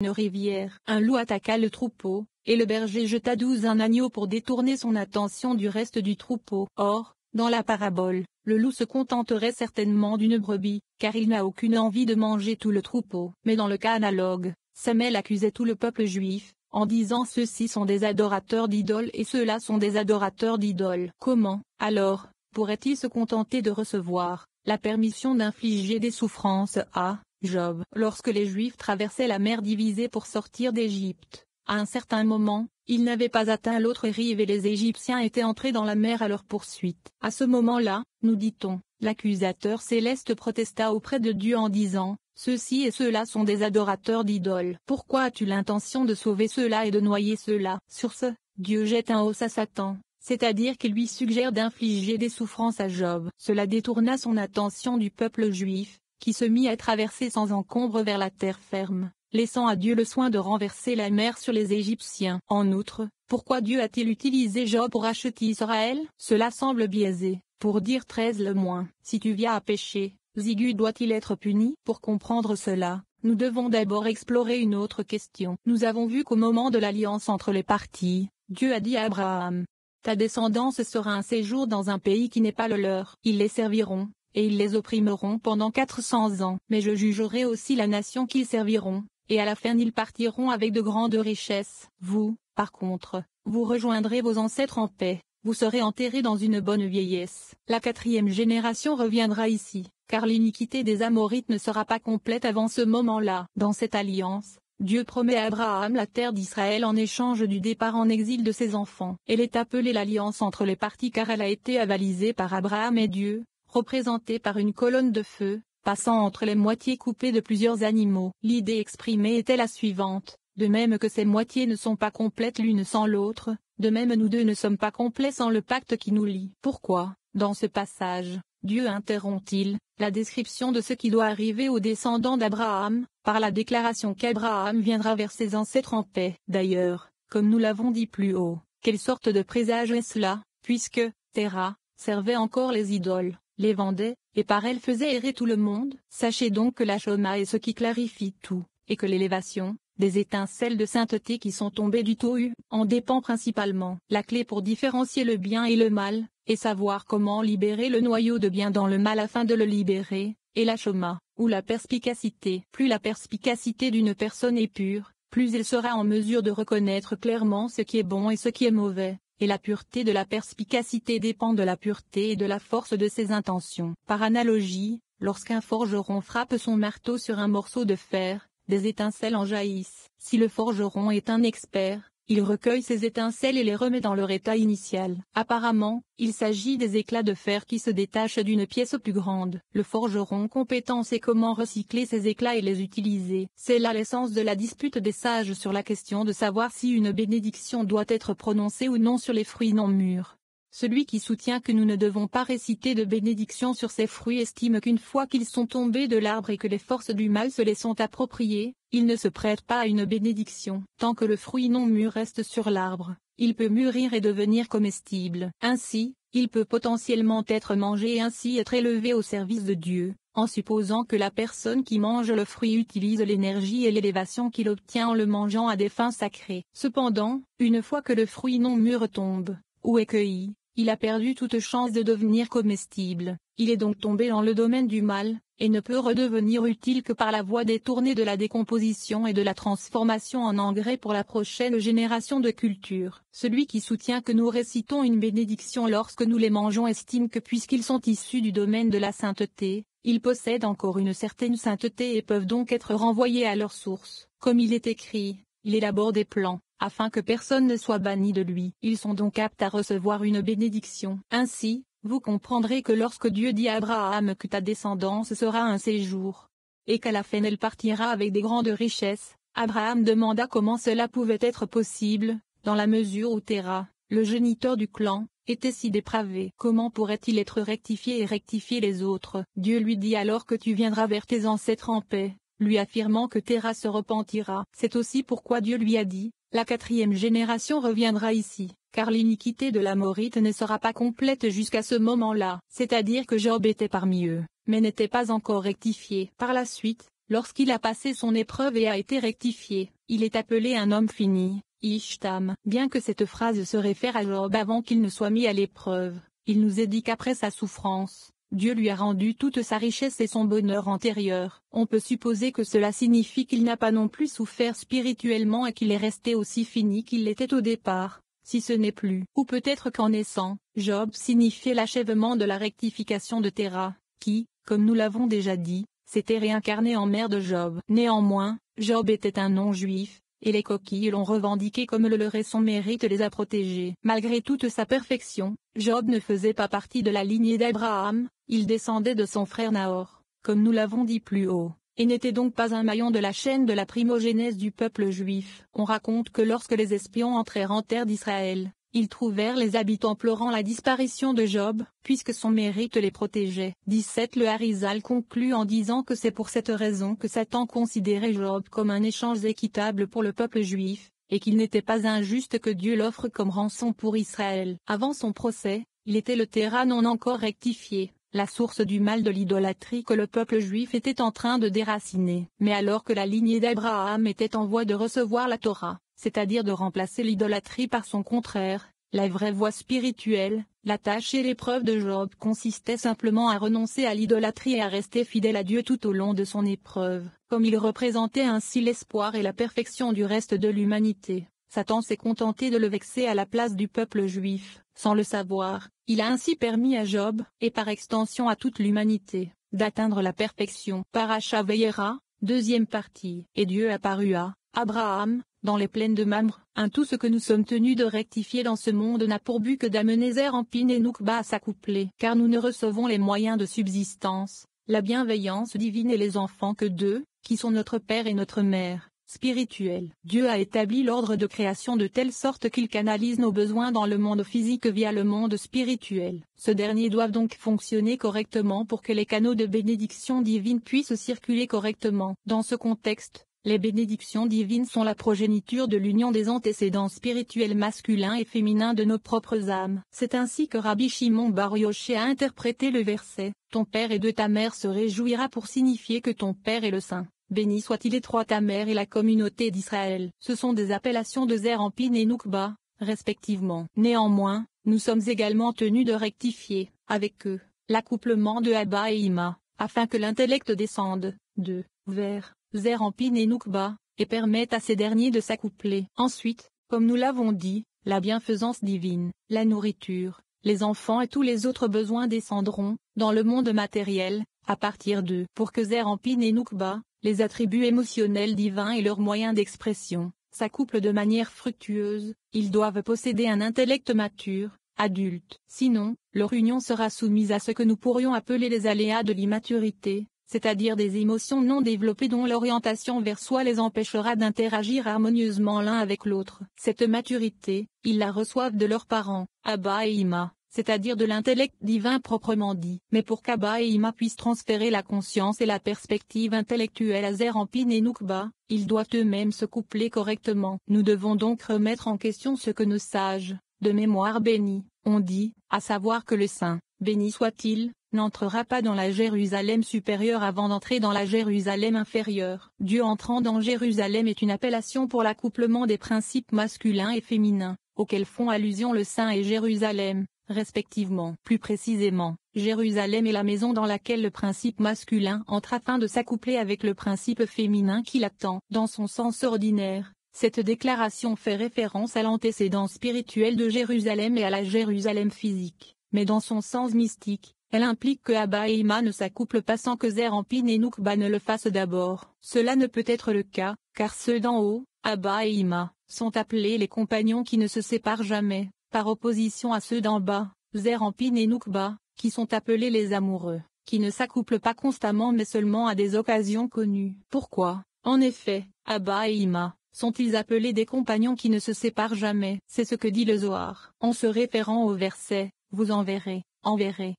une rivière. Un loup attaqua le troupeau, et le berger jeta 12 agneaux pour détourner son attention du reste du troupeau. Or, dans la parabole, le loup se contenterait certainement d'une brebis, car il n'a aucune envie de manger tout le troupeau. Mais dans le cas analogue, Samuel accusait tout le peuple juif, en disant ceux-ci sont des adorateurs d'idoles et ceux-là sont des adorateurs d'idoles. Comment, alors, pourrait-il se contenter de recevoir la permission d'infliger des souffrances à Job? Lorsque les Juifs traversaient la mer divisée pour sortir d'Égypte, à un certain moment, ils n'avaient pas atteint l'autre rive et les Égyptiens étaient entrés dans la mer à leur poursuite. À ce moment-là, nous dit-on, l'accusateur céleste protesta auprès de Dieu en disant, ceux-ci et ceux-là sont des adorateurs d'idoles. Pourquoi as-tu l'intention de sauver ceux-là et de noyer ceux-là? Sur ce, Dieu jette un os à Satan, c'est-à-dire qu'il lui suggère d'infliger des souffrances à Job. Cela détourna son attention du peuple juif, qui se mit à traverser sans encombre vers la terre ferme, laissant à Dieu le soin de renverser la mer sur les Égyptiens. En outre, pourquoi Dieu a-t-il utilisé Job pour racheter Israël? Cela semble biaisé. Pour dire 13 le moins, si tu viens à pécher, Zigu doit-il être puni? Pour comprendre cela, nous devons d'abord explorer une autre question. Nous avons vu qu'au moment de l'alliance entre les parties, Dieu a dit à Abraham, ta descendance sera un séjour dans un pays qui n'est pas le leur. Ils les serviront, et ils les opprimeront pendant 400 ans. Mais je jugerai aussi la nation qu'ils serviront, et à la fin ils partiront avec de grandes richesses. Vous, par contre, vous rejoindrez vos ancêtres en paix. Vous serez enterrés dans une bonne vieillesse. La 4e génération reviendra ici, car l'iniquité des Amorites ne sera pas complète avant ce moment-là. Dans cette alliance, Dieu promet à Abraham la terre d'Israël en échange du départ en exil de ses enfants. Elle est appelée l'alliance entre les parties car elle a été avalisée par Abraham et Dieu, représentée par une colonne de feu, passant entre les moitiés coupées de plusieurs animaux. L'idée exprimée était la suivante, de même que ces moitiés ne sont pas complètes l'une sans l'autre, de même nous deux ne sommes pas complets sans le pacte qui nous lie. Pourquoi, dans ce passage, Dieu interrompt-il la description de ce qui doit arriver aux descendants d'Abraham, par la déclaration qu'Abraham viendra vers ses ancêtres en paix? D'ailleurs, comme nous l'avons dit plus haut, quelle sorte de présage est cela, puisque Terah servait encore les idoles, les vendait, et par elle faisait errer tout le monde? Sachez donc que la Shoma est ce qui clarifie tout, et que l'élévation, des étincelles de sainteté qui sont tombées du Tohu, en dépend principalement. La clé pour différencier le bien et le mal, et savoir comment libérer le noyau de bien dans le mal afin de le libérer, est la Shoma, ou la perspicacité. Plus la perspicacité d'une personne est pure, plus elle sera en mesure de reconnaître clairement ce qui est bon et ce qui est mauvais, et la pureté de la perspicacité dépend de la pureté et de la force de ses intentions. Par analogie, lorsqu'un forgeron frappe son marteau sur un morceau de fer, des étincelles en jaillissent. Si le forgeron est un expert, il recueille ces étincelles et les remet dans leur état initial. Apparemment, il s'agit des éclats de fer qui se détachent d'une pièce plus grande. Le forgeron compétent sait comment recycler ces éclats et les utiliser. C'est là l'essence de la dispute des sages sur la question de savoir si une bénédiction doit être prononcée ou non sur les fruits non mûrs. Celui qui soutient que nous ne devons pas réciter de bénédiction sur ces fruits estime qu'une fois qu'ils sont tombés de l'arbre et que les forces du mal se les sont appropriées, ils ne se prêtent pas à une bénédiction. Tant que le fruit non mûr reste sur l'arbre, il peut mûrir et devenir comestible. Ainsi, il peut potentiellement être mangé et ainsi être élevé au service de Dieu, en supposant que la personne qui mange le fruit utilise l'énergie et l'élévation qu'il obtient en le mangeant à des fins sacrées. Cependant, une fois que le fruit non mûr tombe, ou est cueilli, il a perdu toute chance de devenir comestible. Il est donc tombé dans le domaine du mal, et ne peut redevenir utile que par la voie détournée de la décomposition et de la transformation en engrais pour la prochaine génération de culture. Celui qui soutient que nous récitons une bénédiction lorsque nous les mangeons estime que puisqu'ils sont issus du domaine de la sainteté, ils possèdent encore une certaine sainteté et peuvent donc être renvoyés à leur source. Comme il est écrit, il élabore des plans, afin que personne ne soit banni de lui. Ils sont donc aptes à recevoir une bénédiction. Ainsi, vous comprendrez que lorsque Dieu dit à Abraham que ta descendance sera un séjour, et qu'à la fin elle partira avec des grandes richesses, Abraham demanda comment cela pouvait être possible, dans la mesure où Terah, le géniteur du clan, était si dépravé. Comment pourrait-il être rectifié et rectifier les autres? Dieu lui dit alors que tu viendras vers tes ancêtres en paix, lui affirmant que Terah se repentira. C'est aussi pourquoi Dieu lui a dit, la 4e génération reviendra ici, car l'iniquité de l'Amorite ne sera pas complète jusqu'à ce moment-là. C'est-à-dire que Job était parmi eux, mais n'était pas encore rectifié. Par la suite, lorsqu'il a passé son épreuve et a été rectifié, il est appelé un homme fini, Ishtam. Bien que cette phrase se réfère à Job avant qu'il ne soit mis à l'épreuve, il nous est dit qu'après sa souffrance, Dieu lui a rendu toute sa richesse et son bonheur antérieur. On peut supposer que cela signifie qu'il n'a pas non plus souffert spirituellement et qu'il est resté aussi fini qu'il l'était au départ, si ce n'est plus. Ou peut-être qu'en naissant, Job signifiait l'achèvement de la rectification de Téra, qui, comme nous l'avons déjà dit, s'était réincarné en mère de Job. Néanmoins, Job était un non-juif, et les coquilles l'ont revendiqué comme le leur et son mérite les a protégés. Malgré toute sa perfection, Job ne faisait pas partie de la lignée d'Abraham, il descendait de son frère Nahor, comme nous l'avons dit plus haut, et n'était donc pas un maillon de la chaîne de la primogénèse du peuple juif. On raconte que lorsque les espions entrèrent en terre d'Israël, ils trouvèrent les habitants pleurant la disparition de Job, puisque son mérite les protégeait. 17 Le Harizal conclut en disant que c'est pour cette raison que Satan considérait Job comme un échange équitable pour le peuple juif, et qu'il n'était pas injuste que Dieu l'offre comme rançon pour Israël. Avant son procès, il était le terrain non encore rectifié, la source du mal de l'idolâtrie que le peuple juif était en train de déraciner. Mais alors que la lignée d'Abraham était en voie de recevoir la Torah, c'est-à-dire de remplacer l'idolâtrie par son contraire, la vraie voie spirituelle, la tâche et l'épreuve de Job consistaient simplement à renoncer à l'idolâtrie et à rester fidèle à Dieu tout au long de son épreuve. Comme il représentait ainsi l'espoir et la perfection du reste de l'humanité, Satan s'est contenté de le vexer à la place du peuple juif. Sans le savoir, il a ainsi permis à Job, et par extension à toute l'humanité, d'atteindre la perfection. Paracha Vayera, deuxième partie. Et Dieu apparut à Abraham, dans les plaines de Mamre. Tout ce que nous sommes tenus de rectifier dans ce monde n'a pour but que d'amener Zerampin et Noukba à s'accoupler. Car nous ne recevons les moyens de subsistance, la bienveillance divine et les enfants que d'eux, qui sont notre Père et notre Mère, spirituels. Dieu a établi l'ordre de création de telle sorte qu'il canalise nos besoins dans le monde physique via le monde spirituel. Ce dernier doit donc fonctionner correctement pour que les canaux de bénédiction divine puissent circuler correctement. Dans ce contexte, les bénédictions divines sont la progéniture de l'union des antécédents spirituels masculins et féminins de nos propres âmes. C'est ainsi que Rabbi Shimon Bar Yochai a interprété le verset « Ton père et de ta mère se réjouira » pour signifier que ton père est le saint. Béni soit-il étroit ta mère et la communauté d'Israël. Ce sont des appellations de Zerampin et Noukba, respectivement. Néanmoins, nous sommes également tenus de rectifier, avec eux, l'accouplement de Abba et Ima, afin que l'intellect descende, vers Zerampin et Noukba, et permette à ces derniers de s'accoupler. Ensuite, comme nous l'avons dit, la bienfaisance divine, la nourriture, les enfants et tous les autres besoins descendront, dans le monde matériel, à partir d'eux. Pour que Zerampin et Noukba, les attributs émotionnels divins et leurs moyens d'expression, s'accouplent de manière fructueuse, ils doivent posséder un intellect mature, adulte. Sinon, leur union sera soumise à ce que nous pourrions appeler les aléas de l'immaturité, c'est-à-dire des émotions non développées dont l'orientation vers soi les empêchera d'interagir harmonieusement l'un avec l'autre. Cette maturité, ils la reçoivent de leurs parents, Abba et Ima, c'est-à-dire de l'intellect divin proprement dit. Mais pour qu'Abba et Ima puissent transférer la conscience et la perspective intellectuelle à Zerampin et Noukba, ils doivent eux-mêmes se coupler correctement. Nous devons donc remettre en question ce que nos sages, de mémoire bénis, ont dit, à savoir que le saint, béni soit-il, n'entrera pas dans la Jérusalem supérieure avant d'entrer dans la Jérusalem inférieure. Dieu entrant dans Jérusalem est une appellation pour l'accouplement des principes masculins et féminins, auxquels font allusion le Saint et Jérusalem, respectivement. Plus précisément, Jérusalem est la maison dans laquelle le principe masculin entre afin de s'accoupler avec le principe féminin qui l'attend. Dans son sens ordinaire, cette déclaration fait référence à l'antécédent spirituel de Jérusalem et à la Jérusalem physique. Mais dans son sens mystique, elle implique que Abba et Ima ne s'accouplent pas sans que Zerampin et Noukba ne le fassent d'abord. Cela ne peut être le cas, car ceux d'en haut, Abba et Ima, sont appelés les compagnons qui ne se séparent jamais, par opposition à ceux d'en bas, Zerampin et Noukba, qui sont appelés les amoureux, qui ne s'accouplent pas constamment mais seulement à des occasions connues. Pourquoi, en effet, Abba et Ima sont-ils appelés des compagnons qui ne se séparent jamais? C'est ce que dit le Zohar. En se référant au verset, vous enverrez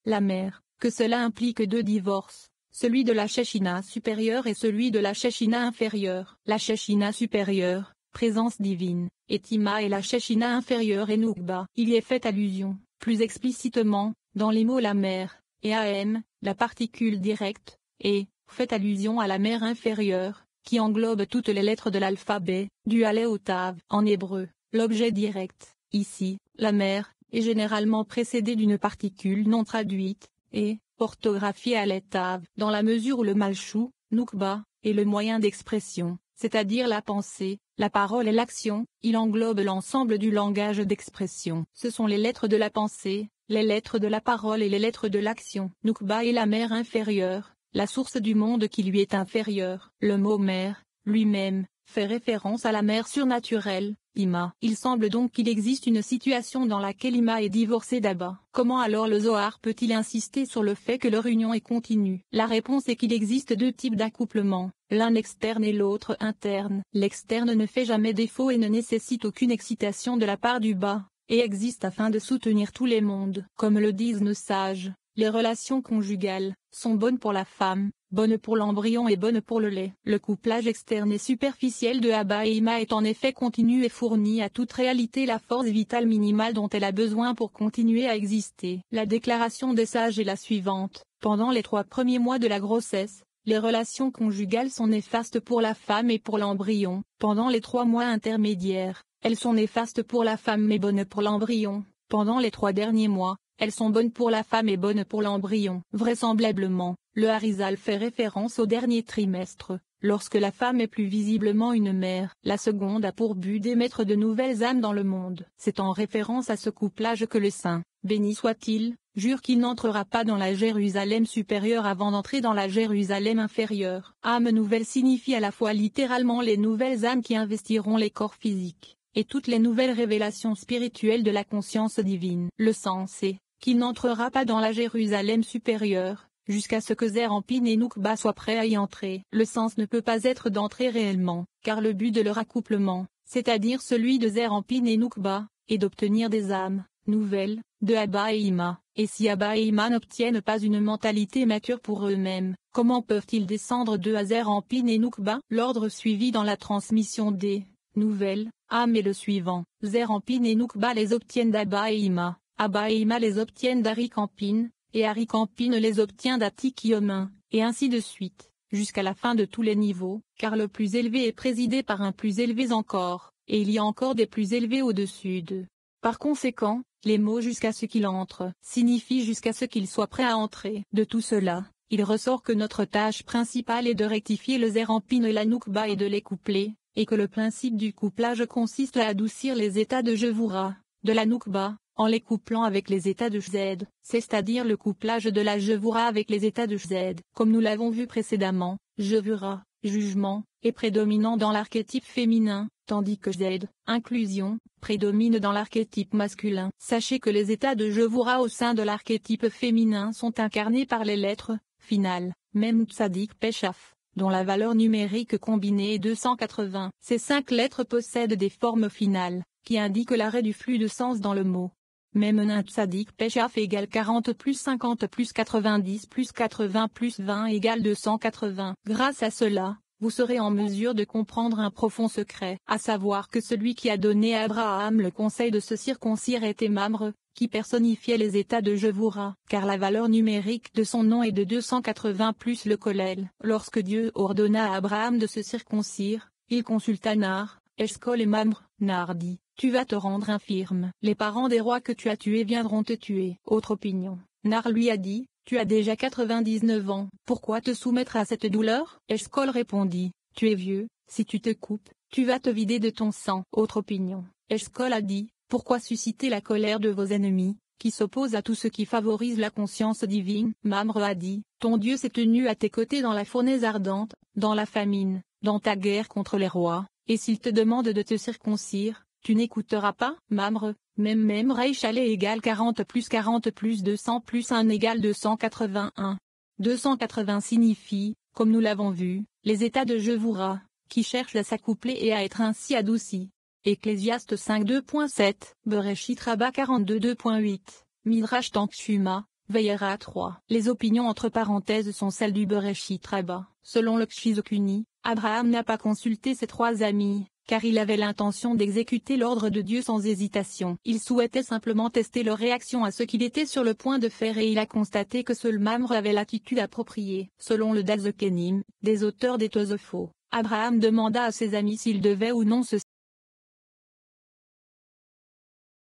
la mère, que cela implique deux divorces, celui de la Shechina supérieure et celui de la Shechina inférieure. La Shechina supérieure, présence divine, et Ima et la Shechina inférieure et Noukba. Il y est fait allusion, plus explicitement, dans les mots la mère, et Am, la particule directe, et fait allusion à la mère inférieure, qui englobe toutes les lettres de l'alphabet, du alef au tav. En hébreu, l'objet direct, ici, la mère, est généralement précédé d'une particule non traduite, et, orthographiée à l'étav. Dans la mesure où le malchou, nukba, est le moyen d'expression, c'est-à-dire la pensée, la parole et l'action, il englobe l'ensemble du langage d'expression. Ce sont les lettres de la pensée, les lettres de la parole et les lettres de l'action. Nukba est la mère inférieure, la source du monde qui lui est inférieure. Le mot mère, lui-même, fait référence à la mère surnaturelle, Ima. Il semble donc qu'il existe une situation dans laquelle Ima est divorcée d'Abba. Comment alors le Zohar peut-il insister sur le fait que leur union est continue? La réponse est qu'il existe deux types d'accouplement, l'un externe et l'autre interne. L'externe ne fait jamais défaut et ne nécessite aucune excitation de la part du bas, et existe afin de soutenir tous les mondes. Comme le disent nos sages, les relations conjugales sont bonnes pour la femme, bonnes pour l'embryon et bonnes pour le lait. Le couplage externe et superficiel de Abba et Ima est en effet continu et fournit à toute réalité la force vitale minimale dont elle a besoin pour continuer à exister. La déclaration des sages est la suivante: pendant les 3 premiers mois de la grossesse, les relations conjugales sont néfastes pour la femme et pour l'embryon. Pendant les 3 mois intermédiaires, elles sont néfastes pour la femme mais bonnes pour l'embryon. Pendant les 3 derniers mois, elles sont bonnes pour la femme et bonnes pour l'embryon. Vraisemblablement, le Harizal fait référence au dernier trimestre, lorsque la femme est plus visiblement une mère. La seconde a pour but d'émettre de nouvelles âmes dans le monde. C'est en référence à ce couplage que le saint, béni soit-il, jure qu'il n'entrera pas dans la Jérusalem supérieure avant d'entrer dans la Jérusalem inférieure. Âme nouvelle signifie à la fois littéralement les nouvelles âmes qui investiront les corps physiques, et toutes les nouvelles révélations spirituelles de la conscience divine. Le sens est qu'il n'entrera pas dans la Jérusalem supérieure, jusqu'à ce que Zerampin et Nukba soient prêts à y entrer. Le sens ne peut pas être d'entrer réellement, car le but de leur accouplement, c'est-à-dire celui de Zerampin et Nukba, est d'obtenir des âmes nouvelles, de Abba et Ima. Et si Abba et Ima n'obtiennent pas une mentalité mature pour eux-mêmes, comment peuvent-ils descendre de à Zerampin et Nukba? L'ordre suivi dans la transmission des nouvelles âmes est le suivant: Zerampin et Nukba les obtiennent d'Abba et Ima. Abba et Ima les obtiennent d'Arikampin, et Arikampin les obtient d'Atikiomin, et ainsi de suite, jusqu'à la fin de tous les niveaux, car le plus élevé est présidé par un plus élevé encore, et il y a encore des plus élevés au-dessus d'eux. Par conséquent, les mots jusqu'à ce qu'il entre signifient jusqu'à ce qu'il soit prêt à entrer. De tout cela, il ressort que notre tâche principale est de rectifier le Zerampin et la Nukba et de les coupler, et que le principe du couplage consiste à adoucir les états de Jevura, de la Nukba, en les couplant avec les états de Z, c'est-à-dire le couplage de la Jevura avec les états de Z. Comme nous l'avons vu précédemment, Jevura, jugement, est prédominant dans l'archétype féminin, tandis que Z, inclusion, prédomine dans l'archétype masculin. Sachez que les états de Jevura au sein de l'archétype féminin sont incarnés par les lettres finales, même Tzadik Peshaf, dont la valeur numérique combinée est 280. Ces 5 lettres possèdent des formes finales, qui indiquent l'arrêt du flux de sens dans le mot. Même un Tzadik Peshaf égale 40 plus 50 plus 90 plus 80 plus 20 égale 280. Grâce à cela, vous serez en mesure de comprendre un profond secret, à savoir que celui qui a donné à Abraham le conseil de se circoncire était Mamre, qui personnifiait les états de Jevura, car la valeur numérique de son nom est de 280 plus le Kollel. Lorsque Dieu ordonna à Abraham de se circoncire, il consulta Nar, Eshkol et Mamre. Nar dit: tu vas te rendre infirme. Les parents des rois que tu as tués viendront te tuer. Autre opinion. Nar lui a dit: tu as déjà 99 ans. Pourquoi te soumettre à cette douleur? Eshkol répondit: tu es vieux, si tu te coupes, tu vas te vider de ton sang. Autre opinion. Eshkol a dit: pourquoi susciter la colère de vos ennemis, qui s'opposent à tout ce qui favorise la conscience divine? Mamre a dit: ton Dieu s'est tenu à tes côtés dans la fournaise ardente, dans la famine, dans ta guerre contre les rois, et s'il te demande de te circoncire, tu n'écouteras pas? Mamre, même Reichalé égale 40 plus 200 plus 1 égale 281. 280 signifie, comme nous l'avons vu, les états de Jevura, qui cherchent à s'accoupler et à être ainsi adoucis. Ecclésiaste 5:2.7, Bereshit Rabba 42:2.8, Midrash Tanchuma, Veillera 3. Les opinions entre parenthèses sont celles du Bereshit Rabba. Selon le Kshizokuni, Abraham n'a pas consulté ses 3 amis, car il avait l'intention d'exécuter l'ordre de Dieu sans hésitation. Il souhaitait simplement tester leur réaction à ce qu'il était sur le point de faire et il a constaté que seul Mamre avait l'attitude appropriée. Selon le Dalzekenim, des auteurs des Tosafot, Abraham demanda à ses amis s'ils devaient ou non se